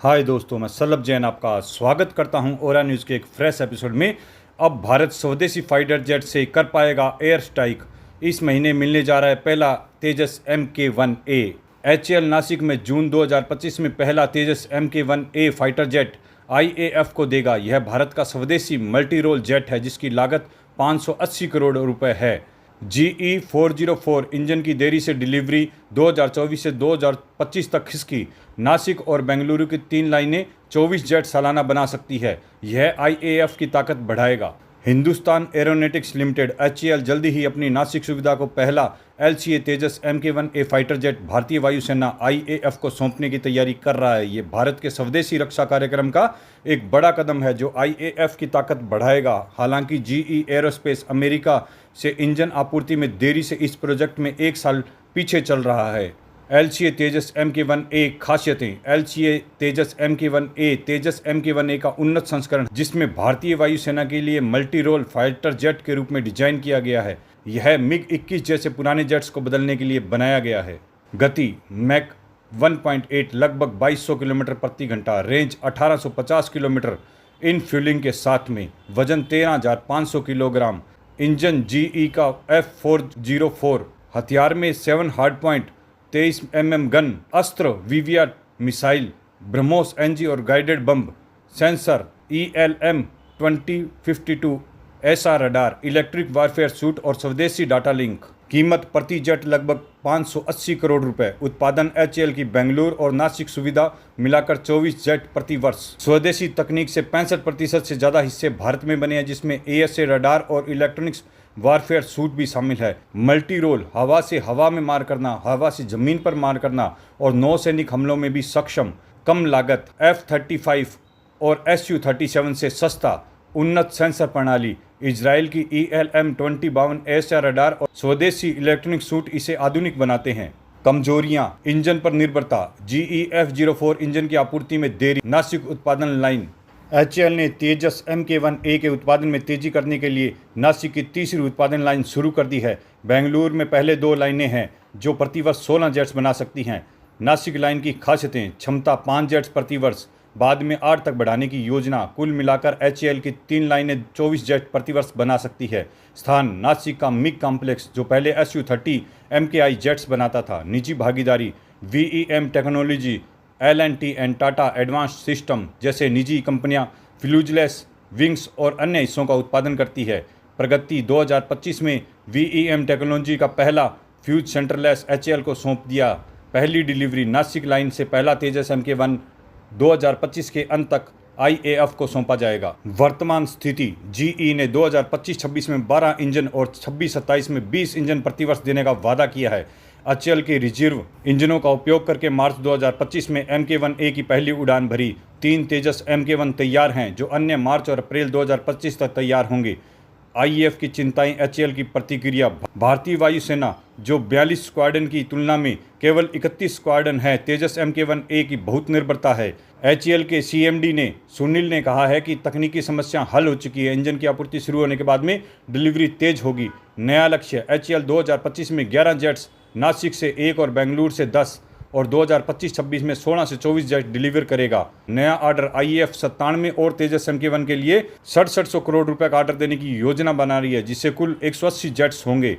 हाय दोस्तों, मैं सल्लभ जैन आपका स्वागत करता हूं ओरा न्यूज़ के एक फ्रेश एपिसोड में। अब भारत स्वदेशी फाइटर जेट से कर पाएगा एयर स्ट्राइक। इस महीने मिलने जा रहा है पहला तेजस MK1A। HAL नासिक में जून 2025 में पहला तेजस MK1A फाइटर जेट IAF को देगा। यह भारत का स्वदेशी मल्टी रोल जेट है जिसकी लागत 580 करोड़ रुपए है। GE404 इंजन की देरी से डिलीवरी 2024 से 2025 तक खिसकी। नासिक और बेंगलुरु की 3 लाइनें 24 जेट सालाना बना सकती है। यह IAF की ताकत बढ़ाएगा। हिंदुस्तान एरोनॉटिक्स लिमिटेड HAL जल्दी ही अपनी नासिक सुविधा को पहला LCA तेजस MK1A फाइटर जेट भारतीय वायुसेना IAF को सौंपने की तैयारी कर रहा है। ये भारत के स्वदेशी रक्षा कार्यक्रम का एक बड़ा कदम है जो IAF की ताकत बढ़ाएगा। हालांकि GE एरोस्पेस अमेरिका से इंजन आपूर्ति में देरी से इस प्रोजेक्ट में 1 साल पीछे चल रहा है। LCA तेजस MK1A खासियतें। LCA तेजस MK1A तेजस MK1A का उन्नत संस्करण जिसमें भारतीय वायुसेना के लिए मल्टी रोल फाइटर जेट के रूप में डिजाइन किया गया है। यह MiG-21 जैसे पुराने जेट्स को बदलने के लिए बनाया गया है। गति मैक 1.8 लगभग 2200 किलोमीटर प्रति घंटा। रेंज 1850 किलोमीटर इन फ्यूलिंग के साथ में। वजन 13,500 किलोग्राम। इंजन GE का F404। हथियार में 7 हार्ड पॉइंट 23 mm गन, अस्त्र VVR मिसाइल, ब्रह्मोस NG और guided bomb, sensor ELM 2052, SR radar, electric warfare suit और स्वदेशी डाटा लिंक। कीमत प्रति जेट लगभग 580 करोड़ रुपए। उत्पादन HAL की बेंगलुरु और नासिक सुविधा मिलाकर 24 जेट प्रति वर्ष। स्वदेशी तकनीक से 65% से ज़्यादा हिस्से भारत में बने हैं जिसमें ASA रडार और इलेक्ट्रॉनिक्स वारफेयर सूट भी शामिल है। मल्टी रोल हवा से हवा में मार करना, हवा से जमीन पर मार करना और नौसैनिक हमलों में भी सक्षम। कम लागत F-35 और Su-37 से सस्ता। उन्नत सेंसर प्रणाली। इजराइल की ELM 2052 SR रडार और स्वदेशी इलेक्ट्रॉनिक सूट इसे आधुनिक बनाते हैं। कमजोरियां। इंजन पर निर्भरता। GE F04 इंजन की आपूर्ति में देरी। नासिक उत्पादन लाइन। HAL ने तेजस MK1A के उत्पादन में तेजी करने के लिए नासिक की तीसरी उत्पादन लाइन शुरू कर दी है। बेंगलुरु में पहले 2 लाइनें हैं जो प्रतिवर्ष 16 जेट्स बना सकती हैं। नासिक लाइन की खासियतें। क्षमता 5 जेट्स प्रति वर्ष, बाद में 8 तक बढ़ाने की योजना। कुल मिलाकर HAL की 3 लाइनें 24 जेट प्रति वर्ष बना सकती है। स्थान नासिक का MiG कॉम्प्लेक्स जो पहले Su-30 MKI जेट्स बनाता था। निजी भागीदारी। VEM technology, L&T and Tata advance system जैसे निजी कंपनियां फ्यूजलेस, विंग्स और अन्य हिस्सों का उत्पादन करती है। प्रगति 2025 में VEM टेक्नोलॉजी का पहला फ्यूज सेंटरलेस HAL को सौंप दिया। पहली डिलीवरी नासिक लाइन से पहला तेजस MK1 2025 के अंत तक IAF को सौंपा जाएगा। वर्तमान स्थिति। GE ने 2025-26 में 12 इंजन और 26-27 में 20 इंजन प्रतिवर्ष देने का वादा किया है। HAL के रिजर्व इंजनों का उपयोग करके मार्च 2025 में MK1A की पहली उड़ान भरी। 3 तेजस MK1 तैयार हैं जो अन्य मार्च और अप्रैल 2025 तक तैयार होंगे। IAF की चिंताएं। HAL की प्रतिक्रिया। भारतीय वायुसेना जो 42 स्क्वाड्रन की तुलना में केवल 31 स्क्वाड्रन है, तेजस MK1A की बहुत निर्भरता है। HAL के CMD ने सुनील ने कहा है कि तकनीकी समस्या हल हो चुकी है। इंजन की आपूर्ति शुरू होने के बाद में डिलीवरी तेज होगी। नया लक्ष्य। HAL 2025 में 11 जेट्स, नासिक से 1 और बेंगलुरु से 10 और 2025-26 में 16 से 24 जेट डिलीवर करेगा। नया ऑर्डर। IAF 97 और तेजस MK1 के लिए 6700 करोड़ रुपए का ऑर्डर देने की योजना बना रही है जिससे कुल 180 जेट्स होंगे।